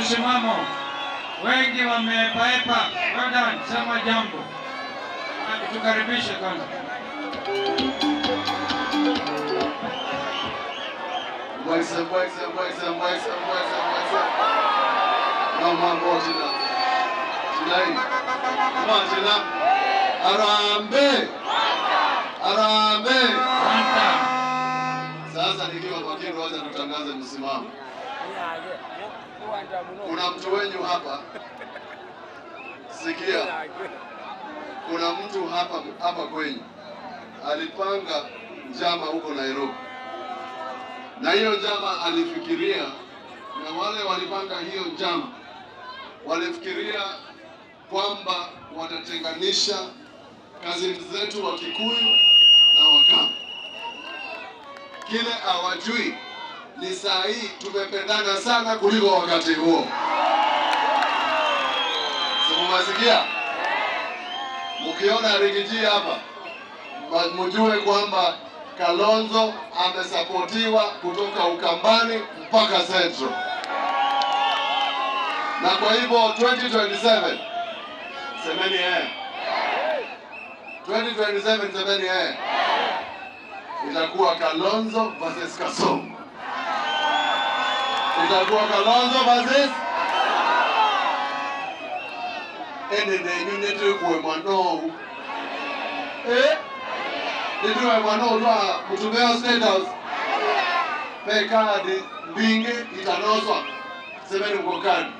msimamo. Wengi wamepaepa. Rodan, sema jambo. Tukaribishe kwanza. Mwaisa. No more jina. Jina. Come on, jina. Arambe. Sasa nikiwa kwa Kindu wacha tutangaze msimamo. Kuna mtu wenyu hapa. Sikia. Kuna mtu hapa kwenyu alipanga njama huko Nairobi. Na hiyo njama alifikiria, na wale walipanga hiyo njama walifikiria kwamba watatenganisha kazi zetu wa Kikuyu na Wakamba. Kile hawajui ni saa hii tumependana sana kuliko wakati huo. Simumasikia? Mkiona Rigiji hapa, mjue kwamba Kalonzo amesapotiwa kutoka Ukambani mpaka Central. Na kwa hivyo 2027 semeni 2027 semeni itakuwa Kalonzo versus Kasongo. Itakuwa Kalonzo versus ndio kuwe mwanao. Ndio mwanao wa kutumia State House. Pekadi bingi itanoswa. Semeni uko kadi.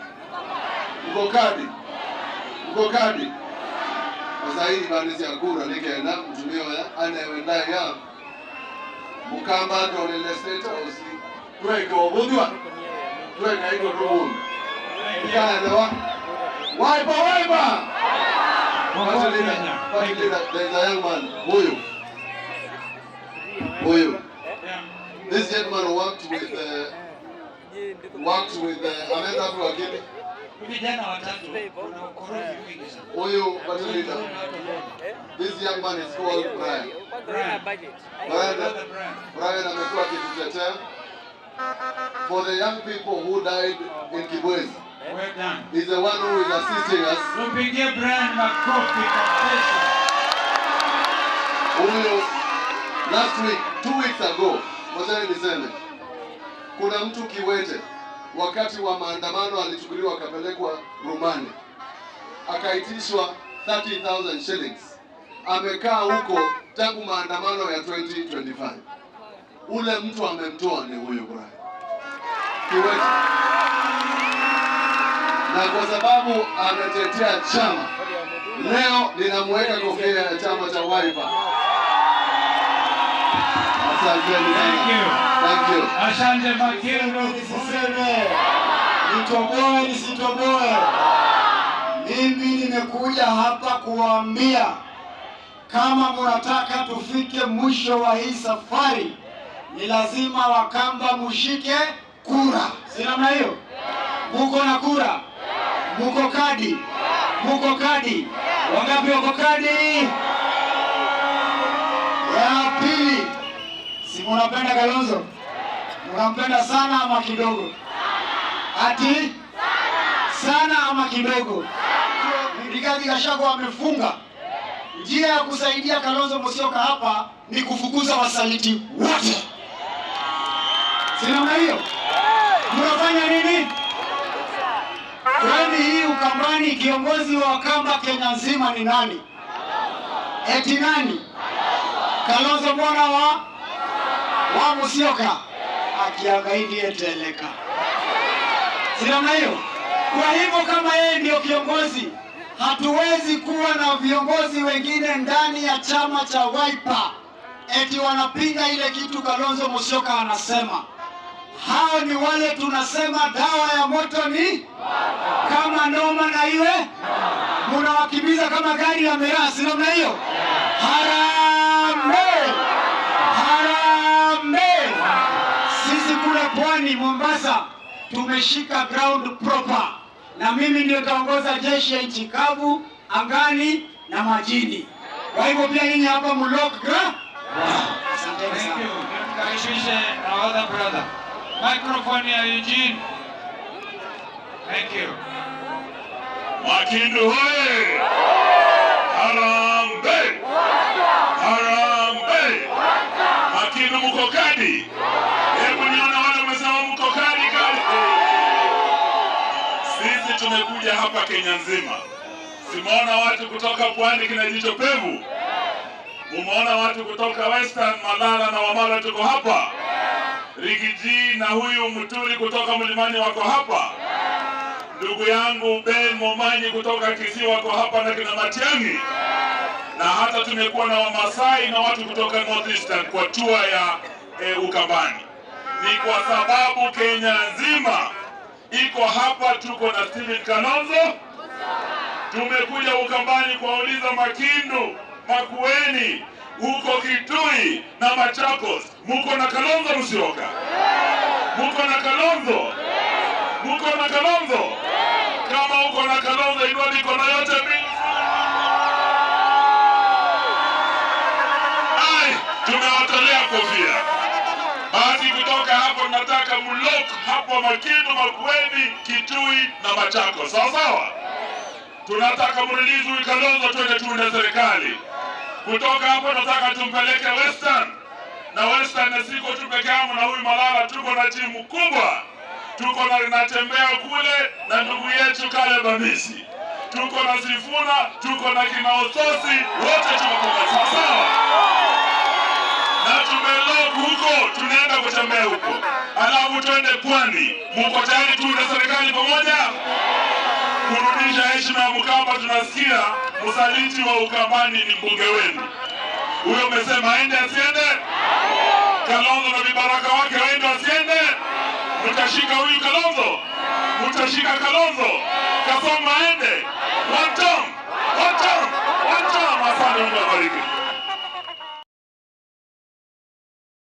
Sasa hii bado ya kura nikaenda kutumia anayewenda ya Mukamba ndio ile State House. Tweko obudwa. Tweka iko rumu. Ikaelewa. Wiper! There's a young man. Huyu. This gentleman worked with Amanda Wakili. Vijana watatu kuna ukorofi mwingi sana. Huyu Batilida. This young man is called Brian. Brian amekuwa akitutetea for the young people who died in Kibwezi. Well done. He's the one who is assisting us. Tumpigie Brian makofi kabisa. Last week, 2 weeks ago, ngoja niseme, kuna mtu kiwete wakati wa maandamano alichukuliwa akapelekwa Rumani. Akaitishwa 30,000 shillings. Amekaa huko tangu maandamano ya 2025. Ule mtu amemtoa ni huyo Brian. Kiwete. Na kwa sababu ametetea chama, leo ninamweka kofia ya chama cha Wiper. Thank you. Asante Makindo. Nitoboe nisitoboe. Mimi nimekuja hapa kuwaambia kama mnataka tufike mwisho wa hii safari, ni lazima Wakamba mushike kura. Si namna hiyo? Muko na kura? Muko kadi? Wangapi wako kadi? Ya pili, si mnapenda Kalonzo? Mnampenda sana ama kidogo? Ati? Sana ama kidogo? Rigathi Gachagua amefunga. Njia ya kusaidia Kalonzo Musyoka hapa ni kufukuza wasaliti wote. Si namna hiyo? Mnafanya nini? Kwani hii Ukambani kiongozi wa Wakamba Kenya nzima ni nani? Eti nani? Kalonzo mwana wa Musyoka. Akiangaidi eteleka. Si namna hiyo? Kwa hivyo kama yeye ndio kiongozi, hatuwezi kuwa na viongozi wengine ndani ya chama cha Wiper eti wanapinga ile kitu Kalonzo Musyoka anasema. Hao ni wale tunasema dawa ya moto ni kama noma na iwe munawakimbiza kama gari ya miraa. Si namna hiyo? Harambee! Sisi kule pwani Mombasa tumeshika ground proper, na mimi ndio taongoza jeshi ya nchi kavu, angani na majini. Kwa hivyo pia nyinyi hapa mlock asante sana. Karibishe our other brother. Microphone ya Eugene. Thank you. Makindu hoye! Harambee! Harambee! Makindu mko kadi? Hebu nione wale wamesema mko kadi kadi. Sisi tumekuja hapa Kenya nzima. Simuona watu kutoka Pwani kina Jicho Pevu. Mumeona watu kutoka Western, Malala na Wamala tuko hapa. Rigiji na huyu Muturi kutoka Mlimani wako hapa. Ndugu yangu Ben Momanyi kutoka Kisii wako hapa na kina Matiang'i. Na hata tumekuwa na Wamasai na watu kutoka Northeastern kwa tour ya Ukambani. Ni kwa sababu Kenya nzima iko hapa, tuko na Stephen Kalonzo. Tumekuja Ukambani kuwauliza Makindu, Makueni, huko Kitui na Machakos, muko na Kalonzo Musyoka? Muko na Kalonzo? Muko na Kalonzo? Kama uko na Kalonzo, inua mikono yote mbili. Ai, tumewatolea kofia. Basi kutoka hapo nataka mlock hapo Makindu, Makueni, Kitui na Machakos. Sawa sawa? Tunataka mrelease huyu Kalonzo twende tuunde serikali. Kutoka hapo nataka tumpeleke Western. Na Western na siko tu peke yangu na huyu Malala, tuko na timu kubwa. Tuko na natembea kule na ndugu yetu Caleb Amisi. Tuko na Sifuna, tuko na kina Ososi, wote tuko sawa sawa. Na tumelock huko, tunaenda kutembea huko. Alafu twende Pwani. Mko tayari tuunde serikali pamoja? Kurudisha heshima ya Mkamba. Tunasikia msaliti wa Ukambani ni mbunge wenu. Huyo umesema aende asiende? Kalonzo na vibaraka wake waende asiende? Mtashika huyu Kalonzo? Mtashika Kalonzo? Kasongo aende? One term. Asante, Mungu awabariki.